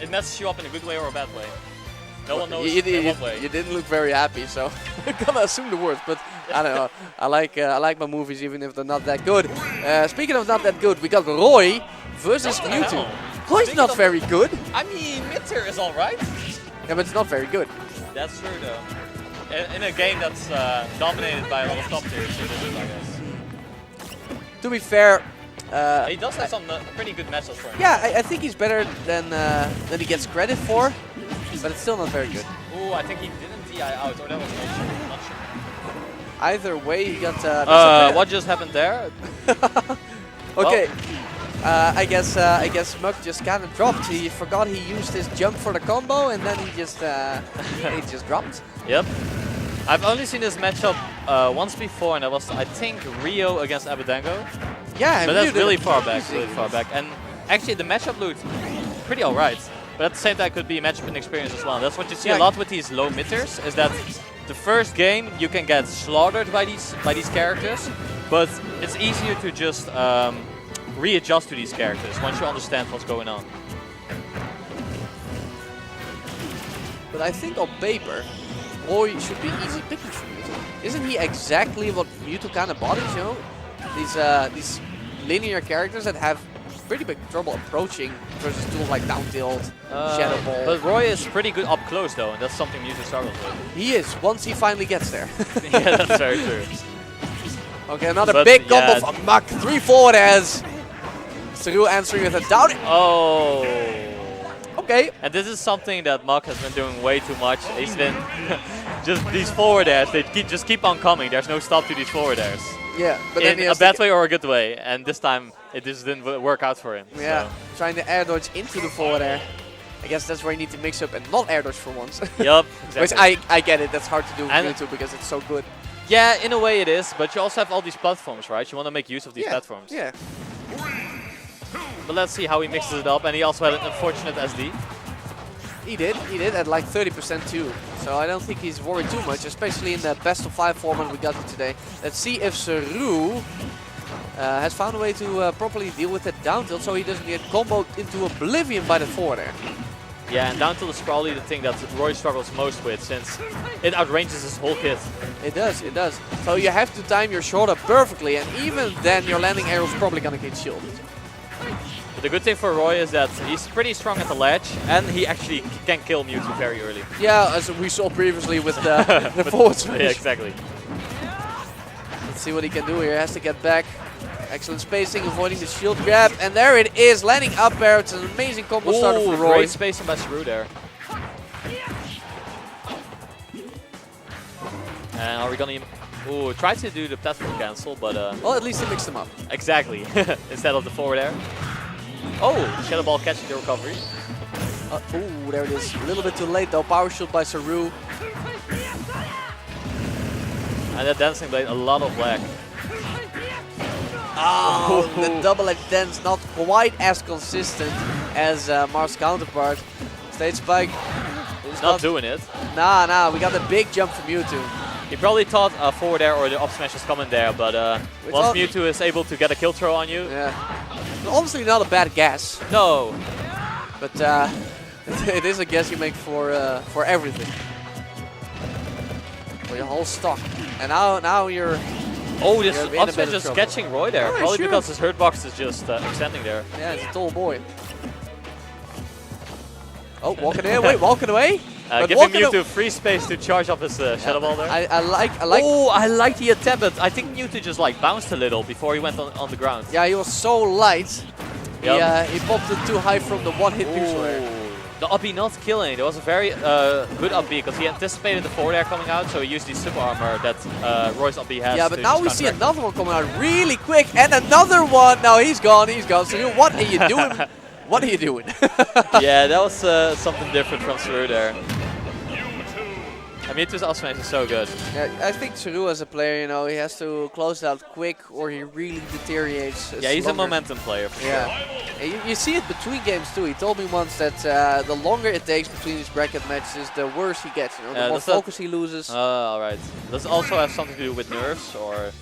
it messes you up in a good way or a bad way. No one knows You in what way. you didn't look very happy, so I'm gonna assume the worst. But I don't know. I like my movies even if they're not that good. Speaking of not that good, we got Roy versus What the Mewtwo. hell? Roy's Speaking not of- very good. I mean, mid-tier is alright. Yeah, but it's not very good. That's true though. In a game that's dominated by a lot of top tiers, it is, I guess. To be fair, He does have some pretty good matchups for him. yeah, I think he's better than he gets credit for, but it's still not very good. Ooh, I think he didn't DI out, or that was not sure. Either way, he got. What just happened there? Okay. I guess Muk just kind of dropped. He forgot he used his jump for the combo, and then he just dropped. Yep. I've only seen this matchup once before, and that was, I think, Rio against Abadango. Yeah, But that's really far easy. back. And actually, the matchup looked pretty alright. But at the same time, could be a matchup in experience as well. That's what you see a lot with these low mitters, is that the first game you can get slaughtered by these characters, but it's easier to just readjust to these characters once you understand what's going on. But I think on paper, Roy should be easy picking for Mewtwo. Isn't he exactly what Mewtwo kind of bodies, you know? These linear characters that have pretty big trouble approaching versus tools like down tilt, shadow ball. But Roy is pretty good up close though, and that's something Mewtwo struggles with. He is, once he finally gets there. Yeah, that's very true. Okay, another But big combo yeah. from Muk. 3 forward airs. Serew answering with a down. Oh. Okay. And this is something that Muk has been doing way too much. He's been just these forward airs. They just keep on coming. There's no stop to these forward airs. Yeah, but then In he a has bad to way or a good way. And this time it just didn't work out for him. yeah, So. trying to air dodge into the forward air. I guess that's where you need to mix up and not air dodge for once. Yup. Which Exactly. I get it. That's hard to do with And- Mewtwo because it's so good. Yeah, in a way it is. But you also have all these platforms, right? You want to make use of these platforms. Yeah. But let's see how he mixes it up. And he also had an unfortunate SD. He did at like 30% too. So I don't think he's worried too much, especially in the best of 5 format we got today. Let's see if Serew has found a way to properly deal with that down tilt so he doesn't get comboed into oblivion by the forward air. Yeah, and down to the probably the thing that Roy struggles most with, since it outranges his whole kit. It does, it does. So you have to time your short up perfectly, and even then your landing arrow is probably gonna get shielded. But the good thing for Roy is that he's pretty strong at the ledge, and he actually can kill Mewtwo very early. Yeah, as we saw previously with the forward smash. Yeah, exactly. Let's see what he can do here. He has to get back. Excellent spacing, avoiding the shield grab, and there it is, landing up air. It's an amazing combo starter for Roy. Great spacing by Serew there. And are we gonna... Ooh, try to do the platform cancel, but... Well, at least he mixed them up. Exactly, instead of the forward air. Oh, Shadow Ball catching the recovery. Ooh, there it is. A little bit too late though. Power shield by Serew. And that Dancing Blade, a lot of lag. Oh, the double edge dance not quite as consistent as Mars' counterpart. Stage spike. is Not doing it. Nah, we got a big jump from Mewtwo. He probably thought forward air or the up smash was coming there, but once Mewtwo is able to get a kill throw on you... Yeah. Honestly, not a bad guess. No. But it is a guess you make for everything. For your whole stock. And now you're... Oh, this You're in a up bit smash of just trouble. catching Roy there. Oh, Probably sure. because his hurt box is just extending there. Yeah, it's a tall boy. Oh, walking away. Wait, walking away? But Giving walking Mewtwo free space to charge up his Shadow Ball there. I like... Oh, I like the attempt, but I think Mewtwo just like bounced a little before he went on the ground. Yeah, he was so light. Yep. He popped it too high from the one-hit neutral air. The up B not killing. There was a very good up B because he anticipated the forward air coming out, so he used the super armor that Roy's up B has. Yeah, but to now just we see counteract. another one coming out really quick, and another one. No, he's gone. So what are you doing? What are you doing? Yeah, that was something different from Serew there. And Mewtwo's up smash is so good. Yeah, I think Serew as a player, you know, he has to close it out quick or he really deteriorates. Yeah, he's longer. a momentum player for sure. Yeah, you see it between games too. He told me once that the longer it takes between these bracket matches, the worse he gets. You know, the more focus he loses. Alright. Does it also have something to do with nerves, or...?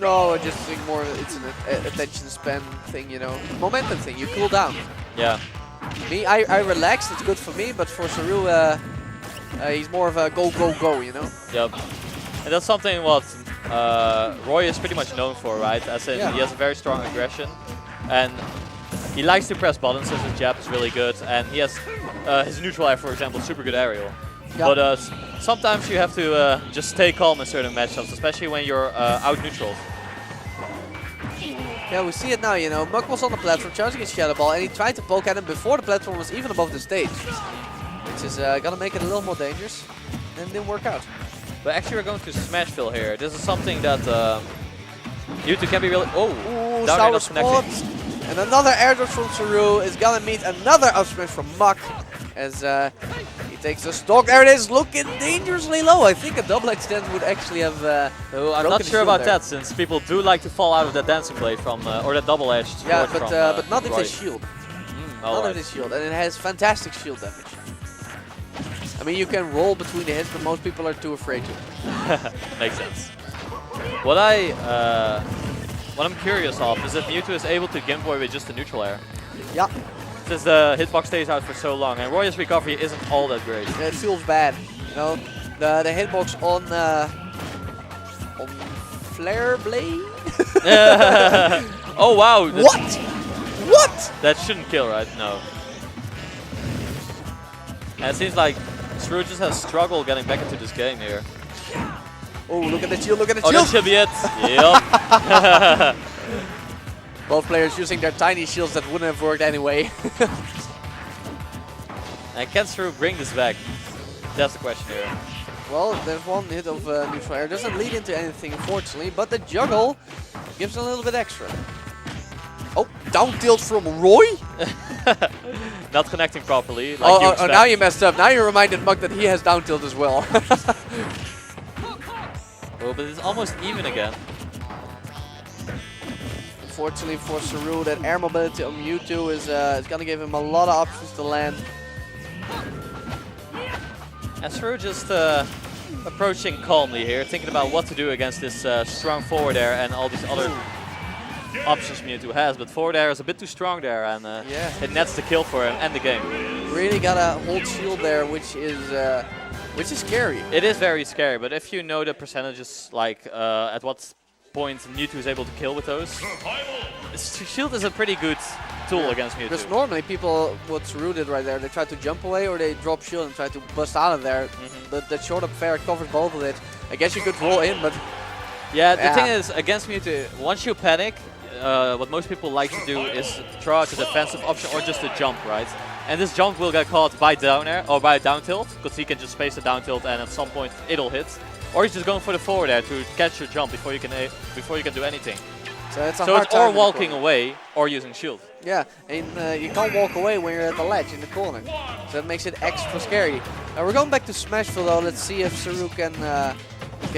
No, I just think more it's an attention span thing, you know. Momentum thing, you cool down. Yeah. Me, I relaxed. It's good for me, but for Serew, he's more of a go, go, go, you know? Yep. And that's something what Roy is pretty much known for, right? As in, he has a very strong aggression. And he likes to press buttons, so his jab is really good. And he has his neutral air, for example, super good aerial. Yep. But sometimes you have to just stay calm in certain matchups, especially when you're out neutral. Yeah, we see it now, you know. Muk was on the platform charging his Shadow Ball, and he tried to poke at him before the platform was even above the stage. Which is gonna make it a little more dangerous, and it didn't work out. But actually we're going to Smashville here. This is something that Mewtwo can be really... Oh, ooh, sour spot. And another air dodge from Serew is gonna meet another up smash from Muk. As he takes a stock. There it is, looking dangerously low. I think a double extend would actually have I'm not sure about that, since people do like to fall out of that dancing blade from, or that double edged. Yeah, but not if they shield. Not right. if they shield, and it has fantastic shield damage. I mean, you can roll between the hits, but most people are too afraid to. Makes sense. What I'm curious of is if Mewtwo is able to Game Boy with just a neutral air. Yeah. Since the hitbox stays out for so long, and Roy's recovery isn't all that great. Yeah, it feels bad. You know, the hitbox on Flare Blade. Oh wow! What? What? That shouldn't kill, right? No. And it seems like Serew just has struggled getting back into this game here. Oh, look at the shield! Look at the shield! Oh, that should be it. Yep. Both players using their tiny shields that wouldn't have worked anyway. And can Serew bring this back? That's the question here. Well, there's one hit of neutral air. Doesn't lead into anything, unfortunately, but the juggle gives a little bit extra. Oh, down tilt from Roy? Not connecting properly. Like oh, now you messed up. Now you reminded Muk that he has down tilt as well. Oh, but it's almost even again. Unfortunately for Serew, that air mobility on Mewtwo is going to give him a lot of options to land. And Serew just approaching calmly here, thinking about what to do against this strong forward air and all these other options Mewtwo has. But forward air is a bit too strong there, and it nets the kill for him and the game. Really got to hold shield there, which is scary. It is very scary, but if you know the percentages, like at what point Mewtwo is able to kill with those, shield is a pretty good tool against Mewtwo. Because normally people, what Serew did right there, they try to jump away or they drop shield and try to bust out of there. But the short up fair covers both of it. I guess you could roll in, but... Yeah, the thing is, against Mewtwo, once you panic, what most people like to do is throw out a defensive option or just a jump, right? And this jump will get caught by down air or by down tilt, because he can just space the down tilt and at some point it'll hit. Or he's just going for the forward air to catch your jump before you can do anything. So it's or walking away or using shield. Yeah, and you can't walk away when you're at the ledge in the corner. So that makes it extra scary. Now we're going back to Smashville though. Let's see if Serew can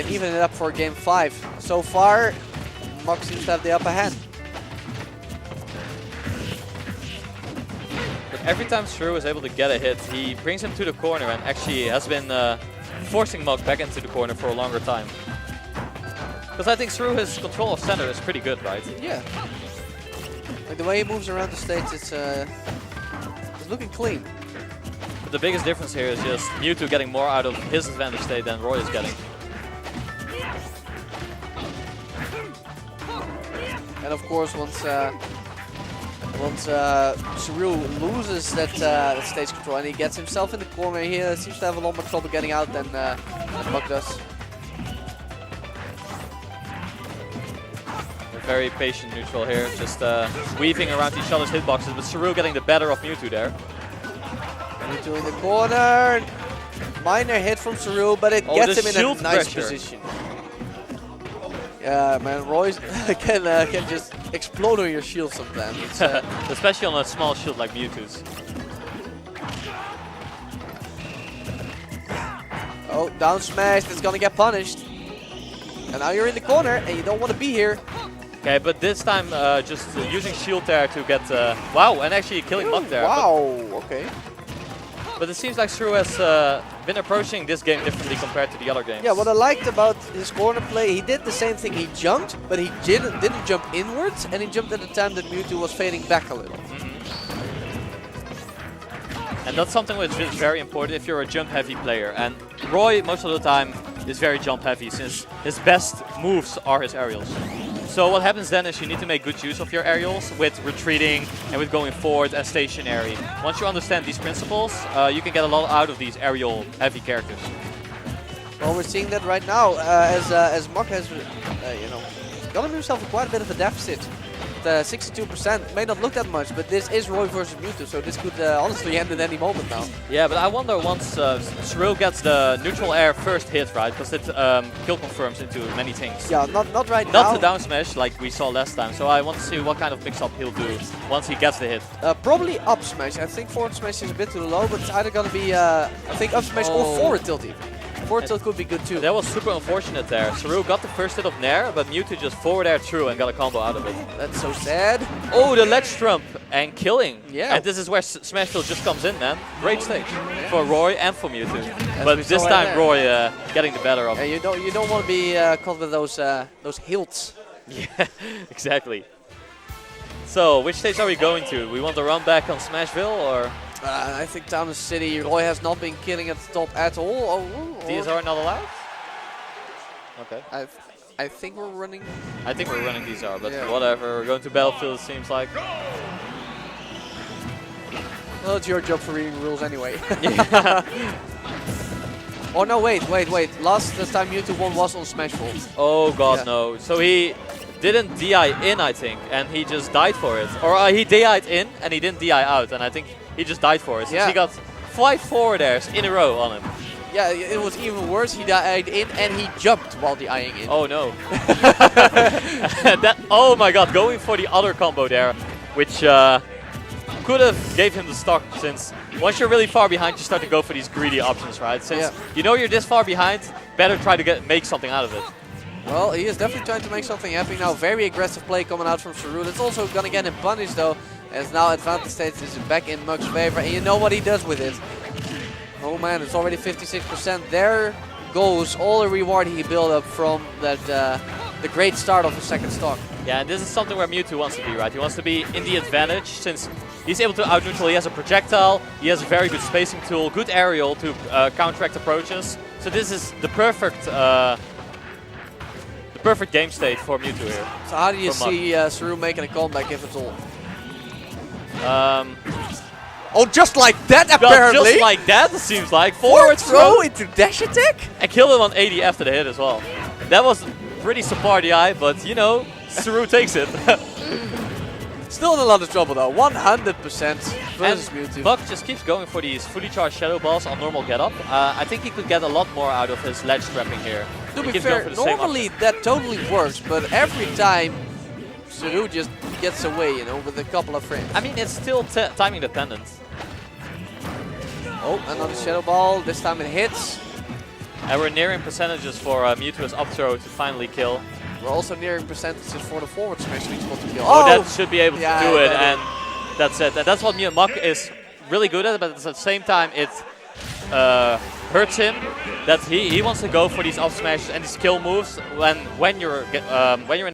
even it up for game 5. So far, Muk seems to have the upper hand. But every time Serew is able to get a hit, he brings him to the corner and actually has been forcing Muk back into the corner for a longer time. Because I think Serew, his control of center is pretty good, right? Yeah. Like the way he moves around the stage, it's looking clean. But the biggest difference here is just Mewtwo getting more out of his advantage state than Roy is getting. And of course, once Serew loses that stage control and he gets himself in the corner, he seems to have a lot more trouble getting out than Muk does. Very patient neutral here, just weaving around each other's hitboxes, but Serew getting the better of Mewtwo there. Mewtwo in the corner. Minor hit from Serew, but it gets him in a nice position. Yeah, man, Roy can just explode on your shield sometimes. Especially on a small shield like Mewtwo's. Oh, down smash, it's gonna get punished. And now you're in the corner, and you don't want to be here. Okay, but this time just using shield there to get... wow, and actually killing Muk there. Wow, okay. But it seems like Serew has been approaching this game differently compared to the other games. Yeah, what I liked about his corner play, he did the same thing. He jumped, but he didn't jump inwards, and he jumped at the time that Mewtwo was fading back a little. And that's something which is very important if you're a jump-heavy player. And Roy, most of the time, is very jump-heavy since his best moves are his aerials. So what happens then is you need to make good use of your aerials with retreating and with going forward and stationary. Once you understand these principles, you can get a lot out of these aerial-heavy characters. Well, we're seeing that right now as Mok has, gotten himself quite a bit of a deficit. 62% may not look that much, but this is Roy versus Mewtwo, so this could honestly end at any moment now. Yeah, but I wonder once Serew gets the neutral air first hit, right? Because it kill confirms into many things. Yeah, not right now. Not the down smash like we saw last time, so I want to see what kind of mix-up he'll do once he gets the hit. Probably up smash. I think forward smash is a bit too low, but it's either going to be, I think up smash or forward tilt even. Forward tilt could be good too. That was super unfortunate there. Serew got the first hit of Nair, but Mewtwo just forward air through and got a combo out of it. That's so sad. Oh, the ledge trump and killing. Yeah. And this is where Smashville just comes in, man. Great stage for Roy and for Mewtwo. As But this time Roy getting the better of it. You don't want to be caught with those hilts. Yeah, exactly. So, which stage are we going to? We want to run back on Smashville or? I think Town and City, Roy has not been killing at the top at all. DSR not allowed? Okay. I think we're running. I think we're running DSR, but yeah. whatever. We're going to Battlefield, it seems like. Well, it's your job for reading rules anyway. Yeah. Oh no, wait. Last time Mewtwo won was on Smashville. Oh god, yeah. no. So he didn't DI in, I think, and he just died for it. Or he DI'd in and he didn't DI out, and I think he just died for it. Since he got 5 forward airs in a row on him. Yeah, it was even worse. He died in and he jumped while DIing in. Oh no. Oh my god, going for the other combo there, which could have gave him the stock, since once you're really far behind, you start to go for these greedy options, right? Since you know you're this far behind, better try to make something out of it. Well, he is definitely trying to make something happen now. Very aggressive play coming out from Serew. It's also going to get him punished though, as now advantage state is back in Mug's favor, and you know what he does with it. Oh man, it's already 56%. There goes all the reward he built up from that the great start of the second stock. Yeah, and this is something where Mewtwo wants to be, right? He wants to be in the advantage, since he's able to out-neutral. He has a projectile, he has a very good spacing tool, good aerial to counteract approaches. So this is the perfect game state for Mewtwo here. So how do you see Serew making a comeback, if at all? Oh, just like that, apparently! Just like that, it seems like. Forward throw into dash attack? And killed him on 80 after the hit as well. That was pretty subpar DI, but you know, Serew takes it. Still in a lot of trouble though, 100% versus Mewtwo. Buck just keeps going for these fully charged Shadow Balls on normal get-up. I think he could get a lot more out of his ledge trapping here. To be fair, normally that totally works, but every time Serew just gets away, you know, with a couple of frames. I mean, it's still timing dependent. Oh, another Shadow Ball, this time it hits. And we're nearing percentages for Mewtwo's up throw to finally kill. We're also nearing percentages for the forward smash sweet spot to kill. Oh, that should be able to do it, and that's it. And that's what Mok is really good at, but at the same time it hurts him that he wants to go for these up smashes and these kill moves when you're in